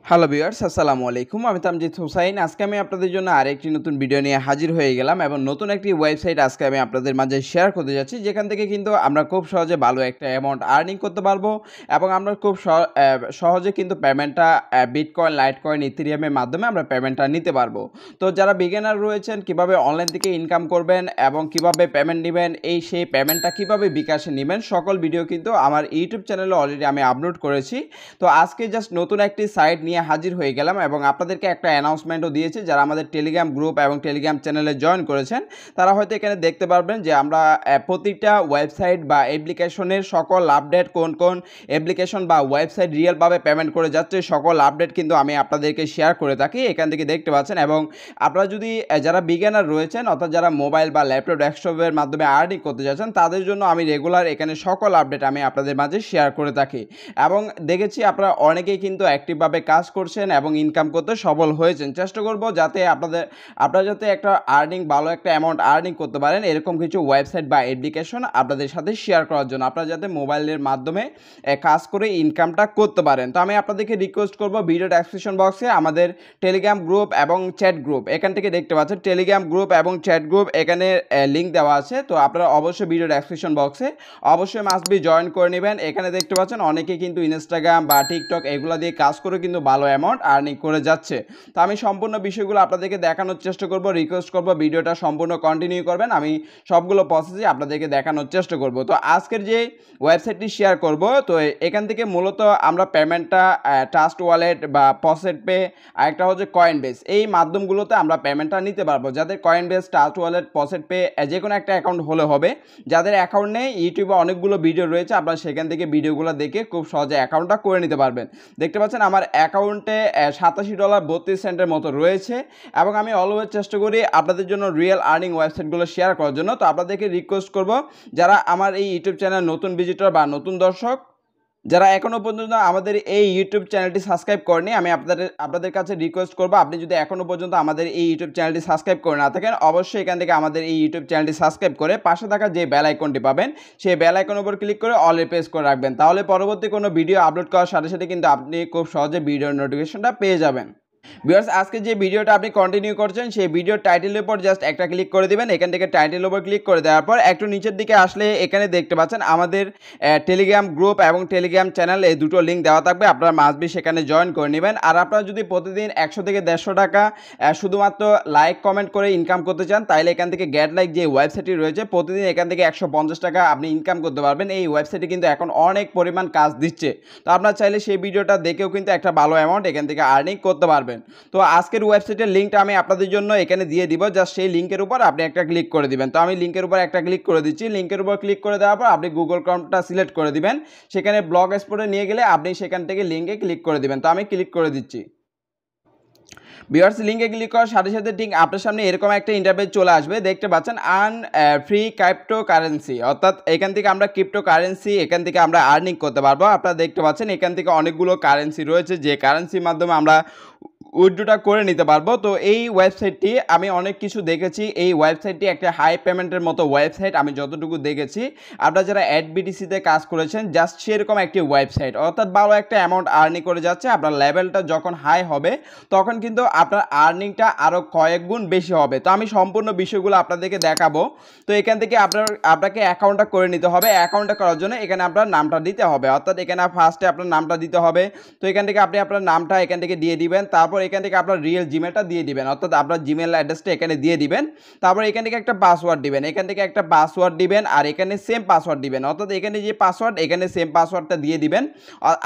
Hello viewers, আসসালামু আলাইকুম। আমি তামজিদ হোসাইন। আজকে আমি আপনাদের জন্য আরেকটি নতুন ভিডিও নিয়ে হাজির হয়ে গেলাম এবং নতুন একটি ওয়েবসাইট আজকে আমি আপনাদের মাঝে শেয়ার করতে যাচ্ছি, যেখান থেকে কিন্তু আমরা খুব সহজে ভালো একটা অ্যামাউন্ট আর্নিং করতে পারবো এবং আমরা খুব সহজে কিন্তু পেমেন্টটা বিটকয়েন, লাইটকয়েন, ইথেরিয়ামের মাধ্যমে আমরা পেমেন্টটা নিতে পারবো। তো যারা বিগিনার রয়েছেন, কিভাবে অনলাইন থেকে ইনকাম করবেন এবং কিভাবে পেমেন্ট নেবেন, সেই পেমেন্টটা কিভাবে বিকাশে নেবেন, সকল ভিডিও কিন্তু আমার ইউটিউব চ্যানেলে অলরেডি আমি আপলোড করেছি। তো আজকে জাস্ট নতুন একটি সাইট নিয়ে হাজির হয়ে গেলাম এবং আপনাদেরকে একটা অ্যানাউন্সমেন্টও দিয়েছি। যারা আমাদের টেলিগ্রাম গ্রুপ এবং টেলিগ্রাম চ্যানেলে জয়েন করেছেন তারা হয়তো এখানে দেখতে পারবেন যে আমরা প্রতিটা ওয়েবসাইট বা অ্যাপ্লিকেশনের সকল আপডেট, কোন কোন অ্যাপ্লিকেশন বা ওয়েবসাইট রিয়েলভাবে পেমেন্ট করে যাচ্ছে, সকল আপডেট কিন্তু আমি আপনাদেরকে শেয়ার করে থাকি। এখান থেকে দেখতে পাচ্ছেন। এবং আপনারা যদি যারা বিগিনার রয়েছেন, অর্থাৎ যারা মোবাইল বা ল্যাপটপ, ডেস্কটপের মাধ্যমে আর্নিং করতে যাচ্ছেন, তাদের জন্য আমি রেগুলার এখানে সকল আপডেট আমি আপনাদের মাঝে শেয়ার করে থাকি। এবং দেখেছি আপনারা অনেকেই কিন্তু অ্যাক্টিভভাবে কাজ করছেন এবং ইনকাম করতে সফল হয়েছেন। চেষ্টা করব যাতে আপনারা যাতে একটা ভালো একটা অ্যামাউন্ট আর্নিং করতে পারেন, এরকম কিছু ওয়েবসাইট বা অ্যাপ্লিকেশন আপনাদের সাথে শেয়ার করার জন্য, আপনারা যাতে মোবাইলের মাধ্যমে কাজ করে ইনকামটা করতে পারেন। তো আমি আপনাদেরকে রিকোয়েস্ট করব, ভিডিও ডেসক্রিপশন বক্সে আমাদের টেলিগ্রাম গ্রুপ এবং চ্যাট গ্রুপ, এখান থেকে দেখতে পাচ্ছেন টেলিগ্রাম গ্রুপ এবং চ্যাট গ্রুপ, এখানে লিঙ্ক দেওয়া আছে। তো আপনারা অবশ্যই ভিডিও ডেসক্রিপশন বক্সে অবশ্যই মাস্ট বি জয়েন করে নেবেন। এখানে দেখতে পাচ্ছেন অনেকে কিন্তু ইনস্টাগ্রাম বা টিকটক এগুলো দিয়ে কাজ করে কিন্তু ভালো অ্যামাউন্ট আর্নিং করে যাচ্ছে। তো আমি সম্পূর্ণ বিষয়গুলো আপনাদেরকে দেখানোর চেষ্টা করব, রিকোয়েস্ট করব ভিডিওটা সম্পূর্ণ কন্টিনিউ করবেন। আমি সবগুলো প্রসেসই আপনাদেরকে দেখানোর চেষ্টা করব। তো আজকের যে ওয়েবসাইটটি শেয়ার করব, তো এখান থেকে মূলত আমরা পেমেন্টটা ট্রাস্ট ওয়ালেট বা পসেট পে, আরেকটা হচ্ছে কয়েন বেস, এই মাধ্যমগুলোতে আমরা পেমেন্টটা নিতে পারবো। যাদের কয়েন বেস, ট্রাস্ট ওয়ালেট, পসেট পে যে কোনো একটা অ্যাকাউন্ট হলে হবে। যাদের অ্যাকাউন্ট নেই, ইউটিউবে অনেকগুলো ভিডিও রয়েছে, আপনারা সেখান থেকে ভিডিওগুলো দেখে খুব সহজে অ্যাকাউন্টটা করে নিতে পারবেন। দেখতে পাচ্ছেন আমার অ্যাকাউন্টে $87.32 মতো রয়েছে এবং আমি অলওয়েজ চেষ্টা করি আপনাদের জন্য রিয়েল আর্নিং ওয়েবসাইটগুলো শেয়ার করার জন্য। তো আপনাদেরকে রিকোয়েস্ট করব, যারা আমার এই ইউটিউব চ্যানেল নতুন ভিজিটর বা নতুন দর্শক, যারা এখনও পর্যন্ত আমাদের এই ইউটিউব চ্যানেলটি সাবস্ক্রাইব করেনি, আমি আপনাদের কাছে রিকোয়েস্ট করব, আপনি যদি এখনও পর্যন্ত আমাদের এই ইউটিউব চ্যানেলটি সাবস্ক্রাইব করে না থাকেন, অবশ্যই এখান থেকে আমাদের এই ইউটিউব চ্যানেলটি সাবস্ক্রাইব করে পাশে থাকা যে বেল আইকনটি পাবেন, সেই বেল আইকনের উপর ক্লিক করে অলে প্রেস করে রাখবেন। তাহলে পরবর্তী কোনো ভিডিও আপলোড করার সাথে সাথে কিন্তু আপনি খুব সহজে ভিডিওর নোটিফিকেশনটা পেয়ে যাবেন। ভিউয়ার্স, আজকে যে ভিডিওটা আপনি কন্টিনিউ করছেন, সেই ভিডিওর টাইটেলের উপর জাস্ট একটা ক্লিক করে দিবেন। এখান থেকে টাইটেলের উপর ক্লিক করে দেওয়ার পর একটু নিচের দিকে আসলে এখানে দেখতে পাচ্ছেন আমাদের টেলিগ্রাম গ্রুপ এবং টেলিগ্রাম চ্যানেল, এই দুটো লিঙ্ক দেওয়া থাকবে। আপনারা মাস্ট বি সেখানে জয়েন করে নেবেন। আর আপনারা যদি প্রতিদিন 100 থেকে 150 টাকা শুধুমাত্র লাইক কমেন্ট করে ইনকাম করতে চান, তাহলে এখান থেকে গেটলাইক যে ওয়েবসাইটটি রয়েছে, প্রতিদিন এখান থেকে 150 টাকা আপনি ইনকাম করতে পারবেন। এই ওয়েবসাইটে কিন্তু এখন অনেক পরিমাণ কাজ দিচ্ছে। তো আপনারা চাইলে সেই ভিডিওটা দেখেও কিন্তু একটা ভালো অ্যামাউন্ট এখান থেকে আর্নিং করতে পারবেন। তো আজকের ওয়েবসাইটের লিঙ্কটা আমি আপনাদের জন্য এখানে দিয়ে দিব, জাস্ট সেই লিঙ্কের উপর আপনি একটা ক্লিক করে দিবেন। তো আমি লিঙ্কের উপর একটা ক্লিক করে দিচ্ছি। লিঙ্কের উপর ক্লিক করে দেওয়ার পর আপনি গুগল ক্রোমটা সিলেক্ট করে দিবেন, সেখানে ব্লগ এক্সপোর্টে নিয়ে গেলে আপনি সেখান থেকে লিঙ্কে ক্লিক করে দিবেন। তো আমি ক্লিক করে দিচ্ছি। ভিউয়ার্স, লিঙ্কে ক্লিক করার সাথে সাথে ঠিক আপনার সামনে এরকম একটা ইন্টারফেস চলে আসবে। দেখতে পাচ্ছেন আর্ন ফ্রি ক্রিপ্টো কারেন্সি, অর্থাৎ এখান থেকে আমরা ক্রিপ্টো কারেন্সি এখান থেকে আমরা আর্নিং করতে পারবো। আপনারা দেখতে পাচ্ছেন এখান থেকে অনেকগুলো কারেন্সি রয়েছে, যে কারেন্সির মাধ্যমে আমরা উইথড্রটা করে নিতে পারবো। তো এই ওয়েবসাইটটি আমি অনেক কিছু দেখেছি, এই ওয়েবসাইটটি একটা হাই পেমেন্টের মতো ওয়েবসাইট আমি যতটুকু দেখেছি। আপনারা যারা বিটিসিতে কাজ করেছেন, জাস্ট সেরকম একটি ওয়েবসাইট, অর্থাৎ ভালো একটা অ্যামাউন্ট আর্নিং করে যাচ্ছে। আপনার লেভেলটা যখন হাই হবে তখন কিন্তু আপনার আর্নিংটা আরও কয়েক গুণ বেশি হবে। তো আমি সম্পূর্ণ বিষয়গুলো আপনাদেরকে দেখাবো। তো এখান থেকে আপনাকে অ্যাকাউন্টটা করে নিতে হবে। অ্যাকাউন্টটা করার জন্য এখানে আপনার নামটা দিতে হবে, অর্থাৎ এখানে ফার্স্টে আপনার নামটা দিতে হবে। তো এখান থেকে আপনি আপনার নামটা এখান থেকে দিয়ে দিবেন। তারপর এখান থেকে আপনার রিয়েল জিমেলটা দিয়ে দিবেন, অর্থাৎ আপনার জিমেল অ্যাড্রেসটা এখানে দিয়ে দিবেন। তারপর এখান থেকে একটা পাসওয়ার্ড দিবেন, এখান থেকে একটা পাসওয়ার্ড দিবেন, আর এখানে সেম পাসওয়ার্ড দিবেন, অর্থাৎ এখানে যে পাসওয়ার্ড এখানে সেম পাসওয়ার্ডটা দিয়ে দিবেন।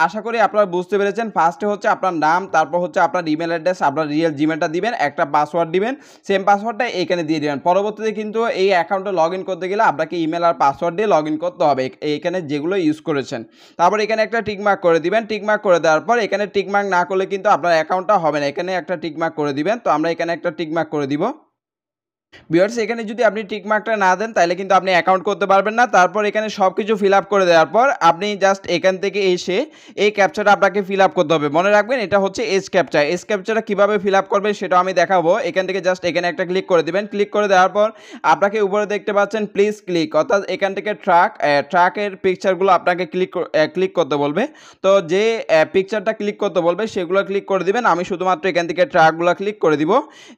আশা করি আপনারা বুঝতে পেরেছেন। ফার্স্টে হচ্ছে আপনার নাম, তারপর হচ্ছে আপনার ইমেল অ্যাড্রেস, আপনার রিয়েল জিমেলটা দিবেন, একটা পাসওয়ার্ড দিবেন, সেম পাসওয়ার্ডটা এখানে দিয়ে দিবেন। পরবর্তীতে কিন্তু এই অ্যাকাউন্টে লগ ইন করতে গেলে আপনাকে ইমেল আর পাসওয়ার্ড দিয়ে লগ ইন করতে হবে, এখানে যেগুলো ইউজ করেছেন। তারপর এখানে একটা টিকমার্ক করে দিবেন। টিকমার্ক করে দেওয়ার পর এখানে টিকমার্ক না করলে কিন্তু আপনার অ্যাকাউন্টটা হবে না, এখানে একটা টিকমার্ক করে দিবেন। তো আমরা এখানে একটা টিকমার্ক করে দিব। ভিউয়ার্স এখানে যদি আপনি টিক মার্কটা না দেন তাহলে কিন্তু আপনি অ্যাকাউন্ট করতে পারবেন না। তারপর এখানে সবকিছু ফিল আপ করে দেওয়ার পর আপনি জাস্ট এখান থেকে এসে এই ক্যাপচাটা আপনাকে ফিল আপ করতে হবে। মনে রাখবেন এটা হচ্ছে এজ ক্যাপচা। এজ ক্যাপচাটা কিভাবে ফিল আপ করবেন সেটাও আমি দেখাবো। এখান থেকে জাস্ট এখানে একটা ক্লিক করে দিবেন। ক্লিক করে দেওয়ার পর আপনাকে উপরে দেখতে পাচ্ছেন প্লিজ ক্লিক, অর্থাৎ এখান থেকে ট্রাকের পিকচারগুলো আপনাকে ক্লিক করতে বলবে। তো যে পিকচারটা ক্লিক করতে বলবে সেগুলো ক্লিক করে দিবেন। আমি শুধুমাত্র এখান থেকে ট্রাকগুলো ক্লিক করে দিব।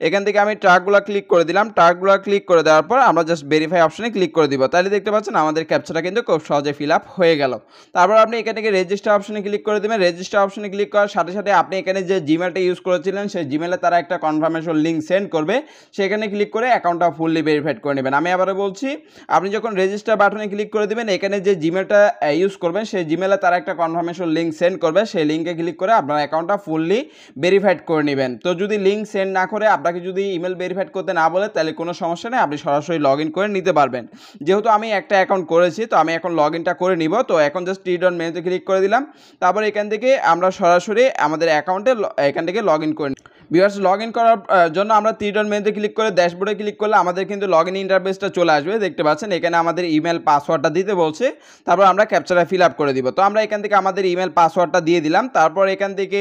এখান থেকে আমি ট্রাকগুলো ক্লিক করে দিলাম। ট্রাকগুলো ক্লিক করে দেওয়ার পর আমরা জাস্ট ভেরিফাই অপশনে ক্লিক করে দিব। তাহলে দেখতে পাচ্ছেন আমাদের ক্যাপচাটা কিন্তু খুব সহজে ফিল আপ হয়ে গেল। তারপর আপনি এখান থেকে রেজিস্টার অপশনে ক্লিক করে দেবেন। রেজিস্টার অপশনে ক্লিক করার সাথে সাথে আপনি এখানে যে জিমেলটা ইউজ করেছিলেন সেই জিমেলে তারা একটা কনফার্মেশন লিঙ্ক সেন্ড করবে, সেখানে ক্লিক করে অ্যাকাউন্টটা ফুললি ভেরিফাইড করে নেবেন। আমি আবারও বলছি, আপনি যখন রেজিস্টার বাটনে ক্লিক করে দেবেন, এখানে যে জিমেলটা ইউজ করবেন সেই জিমেলে তারা একটা কনফার্মেশন লিঙ্ক সেন্ড করবে, সেই লিঙ্কে ক্লিক করে আপনার অ্যাকাউন্টটা ফুললি ভেরিফাইড করে নেবেন। তো যদি লিঙ্ক সেন্ড না করে আপনাকে যদি ইমেল ভেরিফাইড করতে না বলে তাহলে কোনো সমস্যা নেই, আপনি সরাসরি লগ ইন করে নিতে পারবেন। যেহেতু আমি একটা অ্যাকাউন্ট করেছি তো আমি এখন লগ ইনটা করে নিব। তো এখন জাস্ট টি ডন মেনুতে ক্লিক করে দিলাম। তারপর এখান থেকে আমরা সরাসরি আমাদের অ্যাকাউন্টে এখান থেকে লগ ইন করে ভিউয়ার্স লগ ইন করার জন্য আমরা থ্রি ডট মেনুতে ক্লিক করে ড্যাশবোর্ডে ক্লিক করলে আমাদের কিন্তু লগ ইন ইন্টারফেসটা চলে আসবে। দেখতে পাচ্ছেন এখানে আমাদের ইমেল পাসওয়ার্ডটা দিতে বলছে, তারপর আমরা ক্যাপচাটা ফিল আপ করে দিব। তো আমরা এখান থেকে আমাদের ইমেল পাসওয়ার্ডটা দিয়ে দিলাম। তারপর এখান থেকে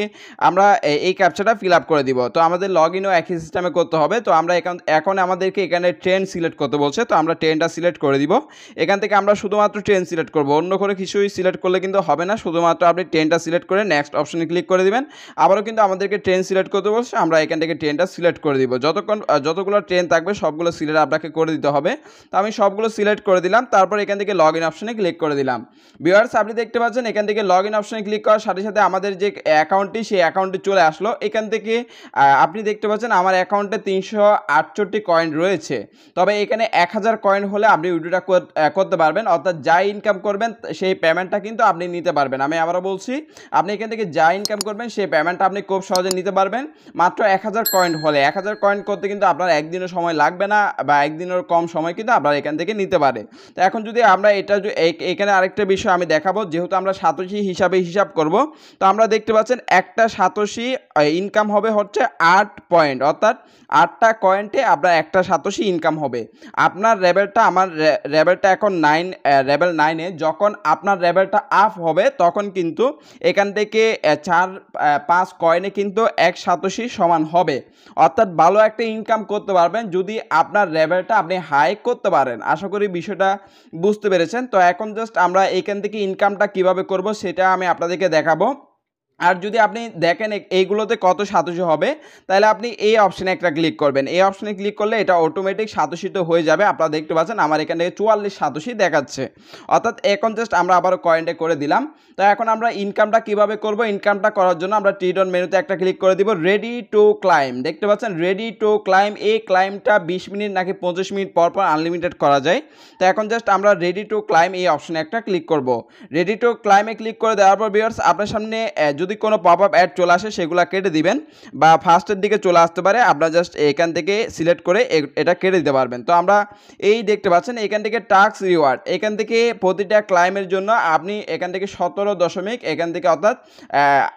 আমরা এই ক্যাপচাটা ফিল আপ করে দিব। তো আমাদের লগ ইনও একই সিস্টেমে করতে হবে। তো আমরা এখন আমাদেরকে এখানে ট্রেন সিলেক্ট করতে বলছে, তো আমরা ট্রেনটা সিলেক্ট করে দিব। এখান থেকে আমরা শুধুমাত্র ট্রেন সিলেক্ট করব, অন্য করে কিছুই সিলেক্ট করলে কিন্তু হবে না। শুধুমাত্র আপনি ট্রেনটা সিলেক্ট করে নেক্সট অপশনে ক্লিক করে দিবেন। আবারও কিন্তু আমাদেরকে ট্রেন সিলেক্ট করতে বলছে, আমরা এখান থেকে ট্রেনটা সিলেক্ট করে দিব। যতগুলো ট্রেন থাকবে সবগুলো সিলেক্ট আপনাকে করে দিতে হবে। তো আমি সবগুলো সিলেক্ট করে দিলাম। তারপর এখান থেকে লগ ইন অপশনে ক্লিক করে দিলাম। ভিউয়ার্স আপনি দেখতে পাচ্ছেন এখান থেকে লগ ইন অপশনে ক্লিক করার সাথে সাথে আমাদের যে অ্যাকাউন্টটি সেই অ্যাকাউন্টটি চলে আসলো। এখান থেকে আপনি দেখতে পাচ্ছেন আমার অ্যাকাউন্টে 368 কয়েন রয়েছে। তবে এখানে 1000 কয়েন হলে আপনি উইথড্র করতে পারবেন, অর্থাৎ যা ইনকাম করবেন সেই পেমেন্টটা কিন্তু আপনি নিতে পারবেন। আমি আবারও বলছি, আপনি এখান থেকে যা ইনকাম করবেন সেই পেমেন্টটা আপনি খুব সহজে নিতে পারবেন মাত্র 1000 কয়েন হলে। 1000 কয়েন করতে কিন্তু আপনার একদিনও সময় লাগবে না, বা একদিনের কম সময় কিন্তু আপনার এখান থেকে নিতে পারে। তো এখন যদি আমরা এখানে আরেকটা বিষয় আমি দেখাবো, যেহেতু আমরা সাতোশি হিসাবে হিসাব করব, তো আমরা দেখতে পাচ্ছেন একটা সাতোশি ইনকাম হবে হচ্ছে 8 পয়েন্ট, অর্থাৎ 8টা কয়েন্টে আপনার একটা সাতোশি ইনকাম হবে। আপনার লেভেলটা আমার লেভেলটা এখন 9, লেভেল 9-এ। যখন আপনার লেভেলটা আপ হবে তখন কিন্তু এখান থেকে 4-5 কয়েনে কিন্তু 1 সাতোশি সমান হবে, অর্থাৎ ভালো একটা ইনকাম করতে পারবেন যদি আপনার লেভেলটা আপনি হাই করতে পারেন। আশা করি বিষয়টা বুঝতে পেরেছেন। তো এখন জাস্ট আমরা এখান থেকে ইনকামটা কিভাবে করব সেটা আমি আপনাদেরকে দেখাবো। আর যদি আপনি দেখেন এইগুলোতে কত সাতোশি হবে, তাহলে আপনি এই অপশনে একটা ক্লিক করবেন। এই অপশনে ক্লিক করলে এটা অটোমেটিক সাতোশিতে হয়ে যাবে। আপনারা দেখতে পাচ্ছেন আমার এখান থেকে 44 সাতোশি দেখাচ্ছে, অর্থাৎ এখন জাস্ট আমরা আবারও কয়েনটা করে দিলাম। তো এখন আমরা ইনকামটা কিভাবে করব, ইনকামটা করার জন্য আমরা টি ডন মেনুতে একটা ক্লিক করে দিব। রেডি টু ক্লাইম, দেখতে পাচ্ছেন রেডি টু ক্লাইম। এই ক্লাইমটা 20 মিনিট নাকি 25 মিনিট পর পর আনলিমিটেড করা যায়। তো এখন জাস্ট আমরা রেডি টু ক্লাইম এই অপশনে একটা ক্লিক করব। রেডি টু ক্লাইমে ক্লিক করে দেওয়ার পর ভিউয়ার্স আপনার সামনে যদি কোনো পপ আপ অ্যাড চলে আসে সেগুলো কেটে দিবেন, বা ফার্স্টের দিকে চলে আসতে পারে, আপনারা জাস্ট এখান থেকে সিলেক্ট করে এটা কেটে দিতে পারবেন। তো আমরা এই দেখতে পাচ্ছেন এখান থেকে টাস্ক রিওয়ার্ড, এখান থেকে প্রতিটা ক্লাইমের জন্য আপনি এখান থেকে 17 দশমিক এখান থেকে অর্থাৎ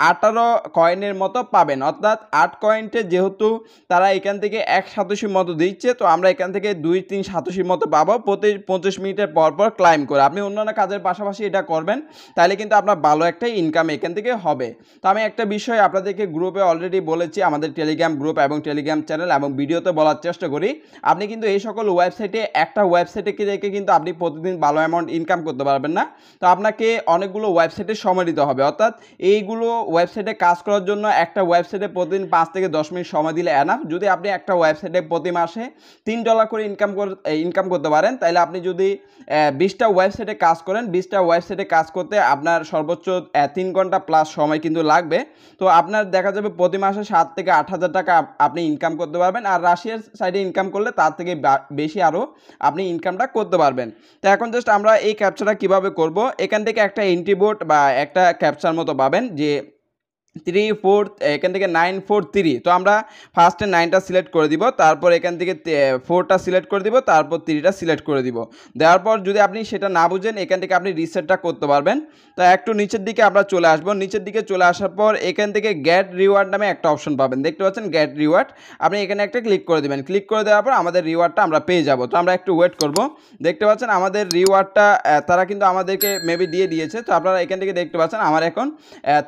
18 কয়েনের মতো পাবেন, অর্থাৎ 8 কয়েন্টে যেহেতু তারা এখান থেকে 1 সাতোশির মতো দিচ্ছে, তো আমরা এখান থেকে 2-3 সাতোশির মতো পাবো প্রতি 25 মিনিটের পর পর ক্লাইম করে। আপনি অন্যান্য কাজের পাশাপাশি এটা করবেন, তাহলে কিন্তু আপনার ভালো একটা ইনকাম এখান থেকে হবে। তো আমি একটা বিষয় আপনাদেরকে গ্রুপে অলরেডি বলেছি, আমাদের টেলিগ্রাম গ্রুপ এবং টেলিগ্রাম চ্যানেল এবং ভিডিওতে বলার চেষ্টা করি, আপনি কিন্তু এই সকল ওয়েবসাইটে একটা ওয়েবসাইটে রেখে কিন্তু আপনি প্রতিদিন ভালো অ্যামাউন্ট ইনকাম করতে পারবেন না। তো আপনাকে অনেকগুলো ওয়েবসাইটে সময় দিতে হবে, অর্থাৎ এইগুলো ওয়েবসাইটে কাজ করার জন্য একটা ওয়েবসাইটে প্রতিদিন 5 থেকে 10 মিনিট সময় দিলে এনাফ। যদি আপনি একটা ওয়েবসাইটে প্রতি মাসে $3 করে ইনকাম করতে পারেন, তাহলে আপনি যদি 20টা ওয়েবসাইটে কাজ করেন, 20টা ওয়েবসাইটে কাজ করতে আপনার সর্বোচ্চ 3 ঘন্টা প্লাস সময় কিন্তু লাগবে। তো আপনার দেখা যাবে প্রতি মাসে 7 থেকে 8,000 টাকা আপনি ইনকাম করতে পারবেন। আর রাশিয়ার সাইডে ইনকাম করলে তার থেকে বেশি আরও আপনি ইনকামটা করতে পারবেন। তো এখন জাস্ট আমরা এই ক্যাপচাটা কিভাবে করব, এখান থেকে একটা এন্ট্রি বোর্ড বা একটা ক্যাপচার মতো পাবেন, যে 3 4 এখান থেকে 9 4 3, তো আমরা ফার্স্টে 9টা সিলেক্ট করে দিব, তারপর এখান থেকে 4টা সিলেক্ট করে দিব, তারপর 3টা সিলেক্ট করে দিব। দেওয়ার পর যদি আপনি সেটা না বুঝেন এখান থেকে আপনি রিসেটটা করতে পারবেন। তো একটু নিচের দিকে আমরা চলে আসব, নিচের দিকে চলে আসার পর এখান থেকে গেট রিওয়ার্ড নামে একটা অপশন পাবেন, দেখতে পাচ্ছেন গেট রিওয়ার্ড, আপনি এখানে একটা ক্লিক করে দেবেন। ক্লিক করে দেওয়ার পর আমাদের রিওয়ার্ডটা আমরা পেয়ে যাব। তো আমরা একটু ওয়েট করব, দেখতে পাচ্ছেন আমাদের রিওয়ার্ডটা তারা কিন্তু আমাদেরকে মেবি দিয়ে দিয়েছে। তো আপনারা এখান থেকে দেখতে পাচ্ছেন আমার এখন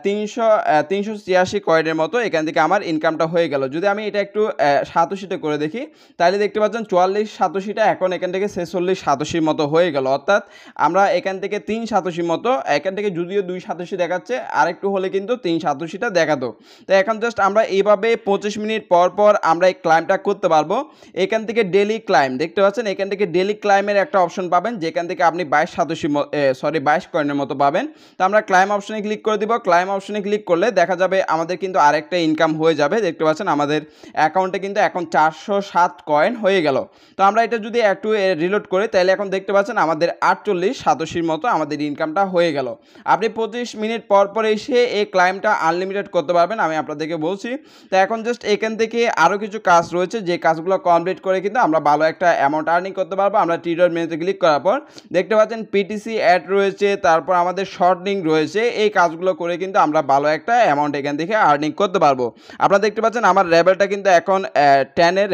386 কয়েনের মতো এখান থেকে আমার ইনকামটা হয়ে গেল। যদি আমি এটা একটু 87তে করে দেখি, তাহলে দেখতে পাচ্ছেন 4487টা এখন এখান থেকে 4687 মতো হয়ে গেল। অর্থাৎ আমরা এখান থেকে 387 মতো, এখান থেকে যদিও 287 দেখাচ্ছে, আরেকটু হলে কিন্তু 387টা দেখাতো। তো এখন জাস্ট আমরা এইভাবে 25 মিনিট পর পর আমরা এই ক্লাইমটা করতে পারবো। এখান থেকে ডেলি ক্লাইম দেখতে পাচ্ছেন, এখান থেকে ডেলি ক্লাইমের একটা অপশন পাবেন, যেখান থেকে আপনি 22 কয়েনের মতো পাবেন। তো আমরা ক্লাইম অপশনে ক্লিক করে দিব। ক্লাইম অপশনে ক্লিক করলে দেখা যাবে আমাদের কিন্তু আরেকটা ইনকাম হয়ে যাবে। দেখতে পাচ্ছেন আমাদের অ্যাকাউন্টে কিন্তু এখন 407 কয়েন হয়ে গেল। তো আমরা এটা যদি একটু রিলোড করি, তাহলে এখন দেখতে পাচ্ছেন আমাদের 4887 মতো আমাদের ইনকামটা হয়ে গেল। আপনি 25 মিনিট পর পর এসে এই ক্লাইমটা আনলিমিটেড করতে পারবেন, আমি আপনাদেরকে বলছি। তো এখন জাস্ট এখান থেকে আরও কিছু কাজ রয়েছে, যে কাজগুলো কমপ্লিট করে কিন্তু আমরা ভালো একটা অ্যামাউন্ট আর্নিং করতে পারবো। আমরা টিডর মেনুতে ক্লিক করার পর দেখতে পাচ্ছেন পিটিসি অ্যাড রয়েছে, তারপর আমাদের শর্টনিং রয়েছে। এই কাজগুলো করে কিন্তু আমরা ভালো একটা অ্যামাউন্ট এখান থেকে আর্নিং করতে পারবো। আপনারা দেখতে পাচ্ছেন আমার লেভেলটা কিন্তু এখন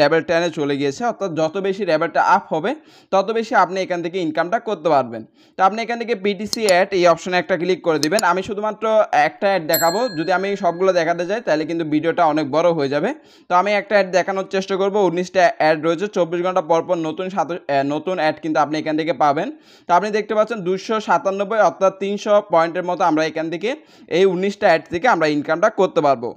লেভেল 10-এ চলে গিয়েছে। অর্থাৎ যত বেশি লেভেলটা আপ হবে তত বেশি আপনি এখান থেকে ইনকামটা করতে পারবেন। তো আপনি এখান থেকে পিটিসি অ্যাড এই অপশনে একটা ক্লিক করে দিবেন। আমি শুধুমাত্র একটা অ্যাড দেখাবো, যদি আমি সবগুলো দেখাতে যাই তাহলে কিন্তু ভিডিওটা অনেক বড় হয়ে যাবে। তো আমি একটা অ্যাড দেখানোর চেষ্টা করব। 19টা অ্যাড রয়েছে, 24 ঘন্টা পর পর নতুন অ্যাড কিন্তু আপনি এখান থেকে পাবেন। তো আপনি দেখতে পাচ্ছেন 297, অর্থাৎ 300 পয়েন্টের মতো আমরা এখান থেকে এই 19টা অ্যাড থেকে আমরা ইনকামটা করতে পারবো।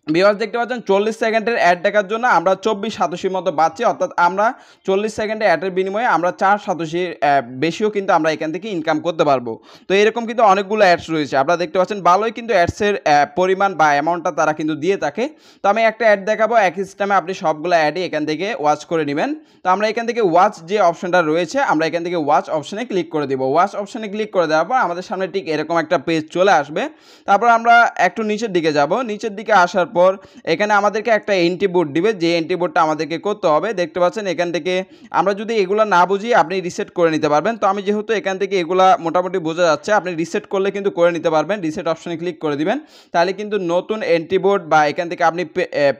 ভিউয়ার্স দেখতে পাচ্ছেন 40 সেকেন্ডের অ্যাড দেখার জন্য আমরা 2487 মতো পাচ্ছি। অর্থাৎ আমরা 40 সেকেন্ডের অ্যাডের বিনিময়ে আমরা 487 বেশিও কিন্তু আমরা এখান থেকে ইনকাম করতে পারবো। তো এরকম কিন্তু অনেকগুলো অ্যাডস রয়েছে, আপনারা দেখতে পাচ্ছেন ভালোই কিন্তু অ্যাডসের পরিমাণ বা অ্যামাউন্টটা তারা কিন্তু দিয়ে থাকে। তো আমি একটা অ্যাড দেখাবো, একই সিস্টেমে আপনি সবগুলো অ্যাডই এখান থেকে ওয়াচ করে নেবেন। তো আমরা এখান থেকে ওয়াচ যে অপশনটা রয়েছে, আমরা এখান থেকে ওয়াচ অপশনে ক্লিক করে দেবো। ওয়াচ অপশনে ক্লিক করে দেওয়ার পর আমাদের সামনে ঠিক এরকম একটা পেজ চলে আসবে। তারপর আমরা একটু নিচের দিকে যাব, নিচের দিকে আসার পর এখানে আমাদেরকে একটা এন্ট্রি বোর্ড দিবে, যে এন্ট্রি বোর্ডটা আমাদেরকে করতে হবে। দেখতে পাচ্ছেন এখান থেকে আমরা যদি এগুলো না বুঝি আপনি রিসেট করে নিতে পারবেন। তো আমি যেহেতু এখান থেকে এগুলা মোটামুটি বোঝা যাচ্ছে, আপনি রিসেট করলে কিন্তু করে নিতে পারবেন। রিসেট অপশনে ক্লিক করে দিবেন, তাহলে কিন্তু নতুন এন্ট্রি বোর্ড বা এখান থেকে আপনি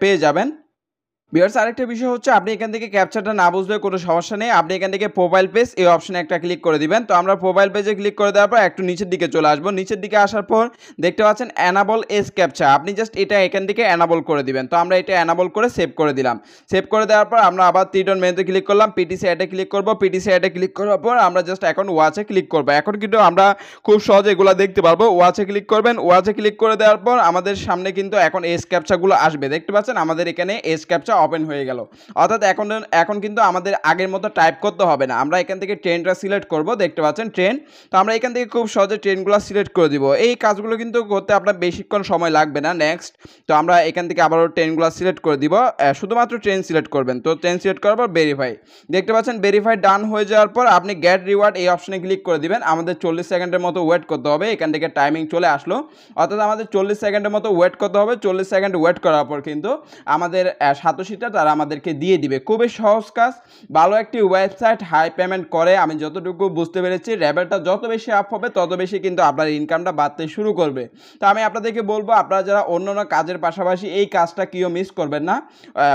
পেয়ে যাবেন। ভিউয়ার্স আরেকটা বিষয় হচ্ছে, আপনি এখান থেকে ক্যাপচারটা না বুঝলে কোনো সমস্যা নেই, আপনি এখান থেকে প্রোফাইল পেজ এই অপশনে একটা ক্লিক করে দিবেন। তো আমরা প্রোফাইল পেজে ক্লিক করে দেওয়ার পর একটু নিচের দিকে চলে আসবো। নিচের দিকে আসার পর দেখতে পাচ্ছেন অ্যানাবল এজ ক্যাপচা, আপনি জাস্ট এটা এখান থেকে অ্যানাবল করে দিবেন। তো আমরা এটা অ্যানাবল করে সেভ করে দিলাম। সেভ করে দেওয়ার পর আমরা আবার টিডন মেনুতে ক্লিক করলাম, পিটিসি অ্যাডে ক্লিক করব। পিটিসি অ্যাডে ক্লিক করার পর আমরা জাস্ট এখন ওয়াচে ক্লিক করবো। এখন কিন্তু আমরা খুব সহজে এগুলো দেখতে পারবো। ওয়াচে ক্লিক করবেন, ওয়াচে ক্লিক করে দেওয়ার পর আমাদের সামনে কিন্তু এখন এজ ক্যাপচাগুলো আসবে। দেখতে পাচ্ছেন আমাদের এখানে এজ ক্যাপচা ওপেন হয়ে গেল। অর্থাৎ এখন কিন্তু আমাদের আগের মতো টাইপ করতে হবে না, আমরা এখান থেকে ট্রেনটা সিলেক্ট করব। দেখতে পাচ্ছেন ট্রেন, তো আমরা এখান থেকে খুব সহজে ট্রেনগুলো সিলেক্ট করে দিব। এই কাজগুলো কিন্তু করতে আপনার বেশিক্ষণ সময় লাগবে না। নেক্সট, তো আমরা এখান থেকে আবারও ট্রেনগুলো সিলেক্ট করে দিব, শুধুমাত্র ট্রেন সিলেক্ট করবেন। তো ট্রেন সিলেক্ট করার পর ভেরিফাই, দেখতে পাচ্ছেন ভেরিফাই ডান হয়ে যাওয়ার পর আপনি গেট রিওয়ার্ড এই অপশনে ক্লিক করে দিবেন। আমাদের 40 সেকেন্ডের মতো ওয়েট করতে হবে, এখান থেকে টাইমিং চলে আসলো। অর্থাৎ আমাদের 40 সেকেন্ডের মতো ওয়েট করতে হবে। 40 সেকেন্ড ওয়েট করার পর কিন্তু আমাদের 87টা তারা আমাদেরকে দিয়ে দিবে। খুবই সহজ কাজ, ভালো একটি ওয়েবসাইট, হাই পেমেন্ট করে। আমি যতটুকু বুঝতে পেরেছি লেভেলটা যত বেশি আপ হবে তত বেশি কিন্তু আপনার ইনকামটা বাড়তে শুরু করবে। তো আমি আপনাদেরকে বলবো, আপনারা যারা অন্যান্য কাজের পাশাপাশি এই কাজটা কেউ মিস করবেন না।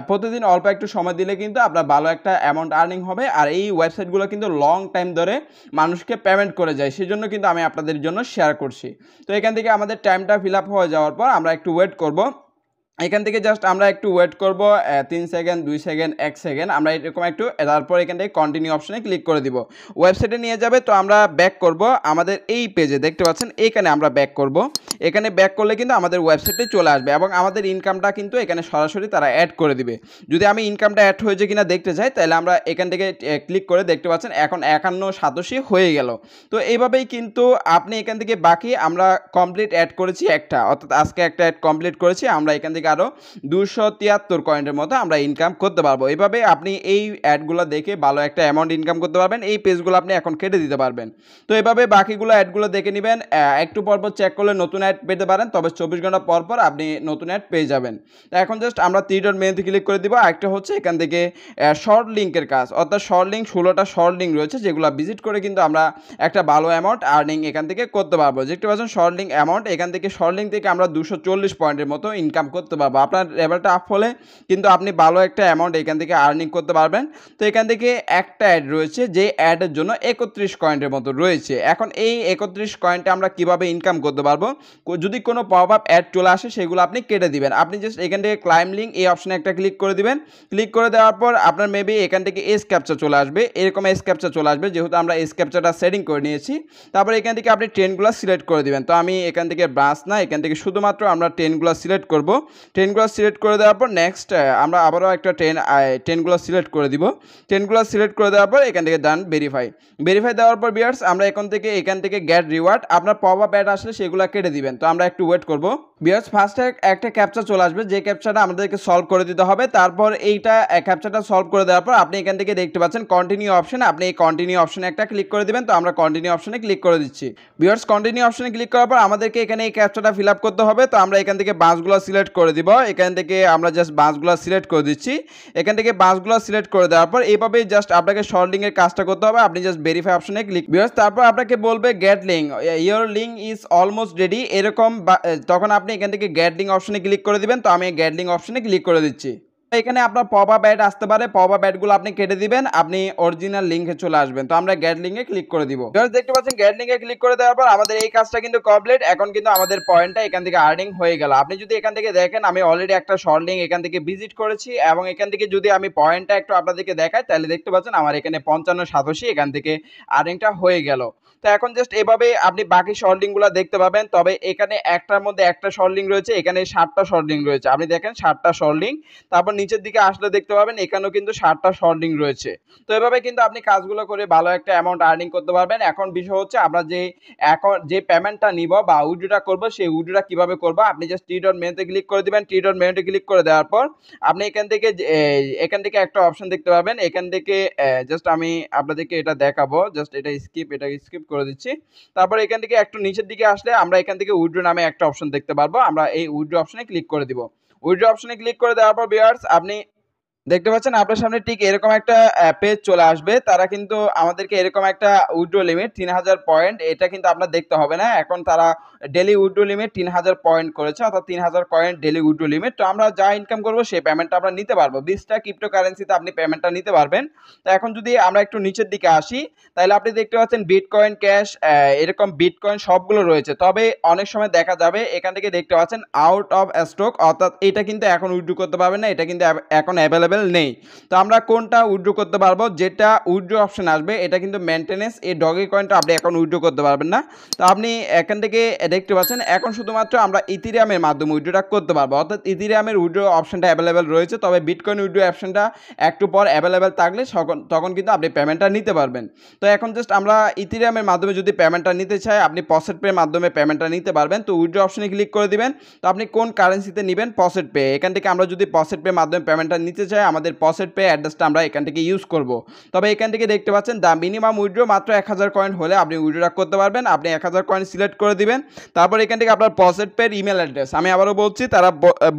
প্রতিদিন অল্প একটু সময় দিলে কিন্তু আপনার ভালো একটা অ্যামাউন্ট আর্নিং হবে। আর এই ওয়েবসাইটগুলো কিন্তু লং টাইম ধরে মানুষকে পেমেন্ট করে যায়, সেজন্য কিন্তু আমি আপনাদের জন্য শেয়ার করছি। তো এখান থেকে আমাদের টাইমটা ফিল আপ হয়ে যাওয়ার পর আমরা একটু ওয়েট করব। এখান থেকে জাস্ট আমরা একটু ওয়েট করব, 3 সেকেন্ড, 2 সেকেন্ড, 1 সেকেন্ড, আমরা এরকম একটু, তারপর এখান থেকে কন্টিনিউ অপশনে ক্লিক করে দিব। ওয়েবসাইটে নিয়ে যাবে। তো আমরা ব্যাক করব আমাদের এই পেজে, দেখতে পাচ্ছেন এখানে আমরা ব্যাক করব। এখানে ব্যাক করলে কিন্তু আমাদের ওয়েবসাইটে চলে আসবে এবং আমাদের ইনকামটা কিন্তু এখানে সরাসরি তারা অ্যাড করে দিবে। যদি আমি ইনকামটা অ্যাড হয়েছে কিনা দেখতে চাই, তাহলে আমরা এখান থেকে ক্লিক করে দেখতে পাচ্ছেন এখন 5187 হয়ে গেল। তো এইভাবেই কিন্তু আপনি এখান থেকে বাকি আমরা কমপ্লিট অ্যাড করেছি একটা, অর্থাৎ আজকে একটা অ্যাড কমপ্লিট করেছি। আমরা এখান থেকে আরও 273 কয়েনের মতো আমরা ইনকাম করতে পারবো। এভাবে আপনি এই অ্যাডগুলো দেখে ভালো একটা অ্যামাউন্ট ইনকাম করতে পারবেন। এই পেজগুলো আপনি এখন কেটে দিতে পারবেন। তো এভাবে বাকিগুলো অ্যাডগুলো দেখে নেবেন, একটু পরপর চেক করলে নতুন অ্যাড পেতে পারেন, তবে 24 ঘন্টা পর পর আপনি নতুন অ্যাড পেয়ে যাবেন। তো এখন জাস্ট আমরা 3 ডট মেনুতে ক্লিক করে দিব। আরেকটা হচ্ছে এখান থেকে শর্ট লিঙ্কের কাজ, অর্থাৎ শর্ট লিঙ্ক 16টা শর্ট লিঙ্ক রয়েছে, যেগুলো ভিজিট করে কিন্তু আমরা একটা ভালো অ্যামাউন্ট আর্নিং এখান থেকে করতে পারবো। দেখতে পাচ্ছেন শর্ট লিঙ্ক অ্যামাউন্ট, এখান থেকে শর্ট লিঙ্ক থেকে আমরা 240 পয়েন্টের মতো ইনকাম করতে পারবো। আপনার লেভেলটা আপ হলে কিন্তু আপনি ভালো একটা অ্যামাউন্ট এখান থেকে আর্নিং করতে পারবেন। তো এখান থেকে একটা অ্যাড রয়েছে, যে অ্যাডের জন্য 31 কয়েনের মতো রয়েছে। এখন এই 31 কয়েনটা আমরা কিভাবে ইনকাম করতে পারবো, যদি কোনো পপ আপ অ্যাড চলে আসে সেগুলো আপনি কেটে দিবেন। আপনি জাস্ট এখান থেকে ক্লাইম লিঙ্ক এই অপশনে একটা ক্লিক করে দিবেন। ক্লিক করে দেওয়ার পর আপনার মেবি এখান থেকে এস ক্যাপচা চলে আসবে, এরকম এস ক্যাপচা চলে আসবে, যেহেতু আমরা এস ক্যাপচাটা সেটিং করে নিয়েছি। তারপর এখান থেকে আপনি ট্রেনগুলো সিলেক্ট করে দিবেন। তো আমি এখান থেকে ব্রাঞ্চ না, এখান থেকে শুধুমাত্র আমরা ট্রেনগুলো সিলেক্ট করব। ট্রেনগুলো সিলেক্ট করে দেওয়ার পর নেক্সট আমরা আবারও একটা ট্রেনগুলো সিলেক্ট করে দিব। ট্রেনগুলো সিলেক্ট করে দেওয়ার পর এখান থেকে ডান ভেরিফাই দেওয়ার পর ভিউয়ার্স আমরা এখান থেকে গেট রিওয়ার্ড, আপনার পপ আপ অ্যাড আসলে সেগুলো কেটে দিবেন। তো আমরা একটু ওয়েট করব। ভিউয়ার্স ফার্স্টে একটা ক্যাপচা চলে আসবে, যে ক্যাপচাটা আমাদেরকে সলভ করে দিতে হবে। তারপর এইটা ক্যাপচাটা সলভ করে দেওয়ার পর আপনি এখান থেকে দেখতে পাচ্ছেন কন্টিনিউ অপশন, আপনি এই কন্টিনিউ অপশনে একটা ক্লিক করে দিবেন। তো আমরা কন্টিনিউ অপশনে ক্লিক করে দিচ্ছি। ভিউয়ার্স কন্টিনিউ অপশনে ক্লিক করার পর আমাদেরকে এখানে এই ক্যাপচাটা ফিল আপ করতে হবে। তো আমরা এখান থেকে বাসগুলো সিলেক্ট করে দিব। এখান থেকে আমরা জাস্ট বাসগুলো সিলেক্ট করে দিচ্ছি। এখান থেকে বাসগুলো সিলেক্ট করে দেওয়ার পর এইভাবেই জাস্ট আপনাকে শর্ট লিঙ্কের কাজটা করতে হবে। আপনি জাস্ট ভেরিফাই অপশনে ক্লিক, ভিউয়ার্স তারপর আপনাকে বলবে gate link, your link is almost ready, এরকম তখন আপনি এখান থেকে গেট লিঙ্ক অপশনে ক্লিক করে দিবেন। তো আমি গেট লিঙ্ক অপশনে ক্লিক করে দিচ্ছি। এখানে আপনার পপ আপ অ্যাড আসতে পারে, পপ আপ অ্যাডগুলো আপনি কেটে দিবেন, আপনি অরিজিনাল লিঙ্কে চলে আসবেন। তো আমরা গেট লিঙ্কে ক্লিক করে দিব। দেখতে পাচ্ছেন গেট লিঙ্কে ক্লিক করে দেওয়ার পর আমাদের এই কাজটা কিন্তু কমপ্লিট। এখন কিন্তু আমাদের পয়েন্টটা এখান থেকে আর্নিং হয়ে গেল। আপনি যদি এখান থেকে দেখেন আমি অলরেডি একটা শর্ট লিঙ্ক এখান থেকে ভিজিট করেছি, এবং এখান থেকে যদি আমি পয়েন্টটা একটু আপনাদেরকে দেখাই তাহলে দেখতে পাচ্ছেন আমার এখানে 5587 এখান থেকে আর্নিংটা হয়ে গেল। তো এখন জাস্ট এভাবে আপনি বাকি শর্ট লিঙ্কগুলো দেখতে পাবেন। তবে এখানে একটার মধ্যে একটা শর্ট লিঙ্ক রয়েছে, এখানে 7টা শর্ট লিঙ্ক রয়েছে। আপনি দেখেন 7টা শর্ট লিঙ্ক, তারপর নিচের দিকে আসলে দেখতে পাবেন এখানেও কিন্তু 7টা শর্ট লিঙ্ক রয়েছে। তো এভাবে কিন্তু আপনি কাজগুলো করে ভালো একটা অ্যামাউন্ট আর্নিং করতে পারবেন। এখন বিষয় হচ্ছে আমরা যে পেমেন্টটা নিব বা উইথড্রটা করব, সেই উইথড্রটা কিভাবে করব। আপনি জাস্ট টি ডট মেনুতে ক্লিক করে দিবেন। টি ডট মেনুতে ক্লিক করে দেওয়ার পর আপনি এখান থেকে একটা অপশন দেখতে পাবেন। এখান থেকে জাস্ট আমি আপনাদেরকে এটা দেখাবো, জাস্ট এটা স্কিপ করে দিচ্ছি। তারপর এখান থেকে একটু নিচের দিকে আসলে আমরা এখান থেকে উইথড্র নামে একটা অপশন দেখতে পারবো। আমরা এই উইথড্র অপশনে ক্লিক করে দিব। উইথড্র অপশনে ক্লিক করে দেওয়ার পর ভিউয়ার্স আপনি দেখতে পাচ্ছেন আপনার সামনে ঠিক এরকম একটা পেজ চলে আসবে। তারা কিন্তু আমাদেরকে এরকম একটা উইথড্র লিমিট 3000 পয়েন্ট, এটা কিন্তু আপনার দেখতে হবে না। এখন তারা ডেলি উইথড্র লিমিট 3000 পয়েন্ট করেছে, অর্থাৎ 3000 কয়েন ডেলি উইথড্র লিমিট। তো আমরা যা ইনকাম করবো সেই পেমেন্টটা আমরা নিতে পারবো। 20টা ক্রিপ্টোকারেন্সিতে আপনি পেমেন্টটা নিতে পারবেন। তো এখন যদি আমরা একটু নিচের দিকে আসি, তাহলে আপনি দেখতে পাচ্ছেন বিটকয়েন, ক্যাশ, এরকম বিটকয়েন সবগুলো রয়েছে। তবে অনেক সময় দেখা যাবে এখান থেকে দেখতে পাচ্ছেন আউট অফ স্টক, অর্থাৎ এটা কিন্তু এখন উইথড্র করতে পারবেন না, এটা কিন্তু এখন অ্যাভেলেবেল নেই। তো আমরা কোনটা উইথড্র করতে পারবো, যেটা উইথড্র অপশন আসবে এটা কিন্তু মেইনটেনেন্স, এই ডগি কয়েনটা আপনি এখন উইথড্র করতে পারবেন না। তো আপনি এখান থেকে দেখতে পাচ্ছেন এখন শুধুমাত্র আমরা ইথেরিয়ামের মাধ্যমে উইথড্রটা করতে পারবো, অর্থাৎ ইথেরিয়ামের উইথড্র অপশনটা অ্যাভেলেবেল রয়েছে। তবে বিটকয়েন উইথড্র অপশনটা একটু পর অ্যাভেলেবেল থাকলে তখন কিন্তু আপনি পেমেন্টটা নিতে পারবেন। তো এখন জাস্ট আমরা ইথেরিয়ামের মাধ্যমে যদি পেমেন্টটা নিতে চাই, আপনি পসেট পের মাধ্যমে পেমেন্টটা নিতে পারবেন। তো উইথড্র অপশনে ক্লিক করে দিবেন। তো আপনি কোন কারেন্সিতে নেবেন, পসেট পে। এখান থেকে আমরা যদি পসেট পের মাধ্যমে পেমেন্টটা নিতে চাই, আমাদের পসেট পে অ্যাড্রেসটা আমরা এখান থেকে ইউজ করব। তবে এখান থেকে দেখতে পাচ্ছেন দা মিনিমাম উইথড্র মাত্র 1000 কয়েন হলে আপনি উইথড্র করতে পারবেন। আপনি 1000 কয়েন সিলেক্ট করে দিবেন। তারপর এখান থেকে আপনার পসেট পের ইমেল অ্যাড্রেস, আমি আবারও বলছি, তারা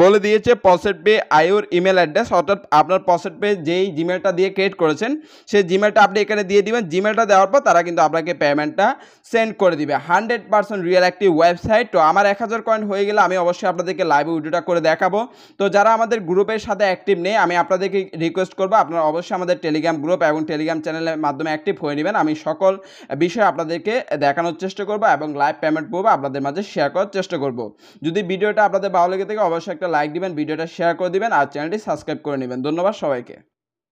বলে দিয়েছে পসেট পে আইওর ইমেল অ্যাড্রেস, অর্থাৎ আপনার পসেট পে যেই জিমেলটা দিয়ে ক্রিয়েট করেছেন সেই জিমেলটা আপনি এখানে দিয়ে দিবেন। জিমেলটা দেওয়ার পর তারা কিন্তু আপনাকে পেমেন্টটা সেন্ড করে দিবে। 100% রিয়েল একটি ওয়েবসাইট। তো আমার 1000 কয়েন হয়ে গেলে আমি অবশ্যই আপনাদেরকে লাইভে উইথড্রটা করে দেখাবো। তো যারা আমাদের গ্রুপের সাথে অ্যাক্টিভ নেই, আমি আপনাদেরকে রিকোয়েস্ট করবো আপনারা অবশ্যই আমাদের টেলিগ্রাম গ্রুপ এবং টেলিগ্রাম চ্যানেলের মাধ্যমে অ্যাক্টিভ হয়ে নেবেন। আমি সকল বিষয় আপনাদেরকে দেখানোর চেষ্টা করব এবং লাইভ পেমেন্ট করবো আপনাদের মাঝে শেয়ার করার চেষ্টা করব। যদি ভিডিওটা আপনাদের ভালো লেগে থাকে অবশ্যই একটা লাইক দিবেন, ভিডিওটা শেয়ার করে দিবেন আর চ্যানেলটি সাবস্ক্রাইব করে নেবেন। ধন্যবাদ সবাইকে।